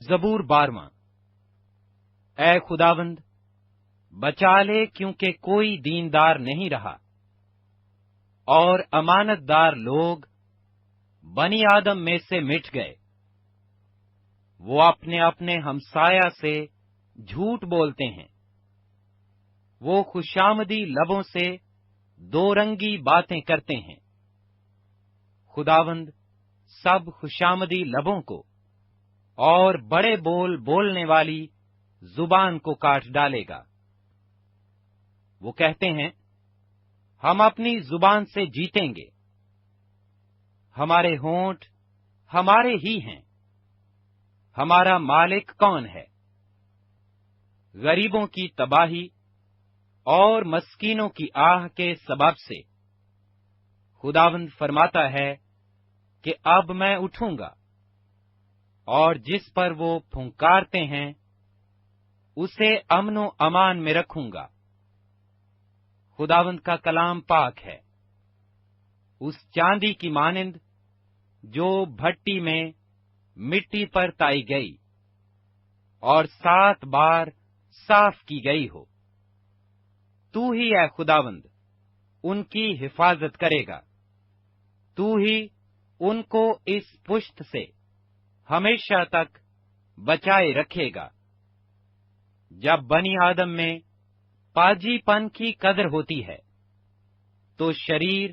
زبور 12۔ اے خداوند بچا لے، کیونکہ کوئی دیندار نہیں رہا، اور امانت دار لوگ بنی آدم میں سے مٹ گئے۔ وہ اپنے اپنے ہمسایہ سے جھوٹ بولتے ہیں، وہ خوشامدی لبوں سے دو رنگی باتیں کرتے ہیں۔ خداوند سب خوشامدی لبوں کو اور بڑے بول بولنے والی زبان کو کاٹ ڈالے گا۔ وہ کہتے ہیں، ہم اپنی زبان سے جیتیں گے، ہمارے ہونٹ ہمارے ہی ہیں، ہمارا مالک کون ہے؟ غریبوں کی تباہی اور مسکینوں کی آہ کے سبب سے خداوند فرماتا ہے کہ اب میں اٹھوں گا، اور جس پر وہ پھنکارتے ہیں اسے امن و امان میں رکھوں گا۔ خداوند کا کلام پاک ہے، اس چاندی کی مانند جو بھٹی میں مٹی پر تائی گئی اور 7 بار صاف کی گئی ہو۔ تو ہی اے خداوند ان کی حفاظت کرے گا، تو ہی ان کو اس پشت سے ہمیشہ تک بچائے رکھے گا۔ جب بنی آدم میں پاجی پن کی قدر ہوتی ہے تو شریر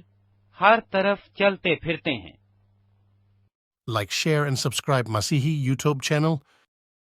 ہر طرف چلتے پھرتے ہیں۔ Like, share and subscribe Masihi YouTube channel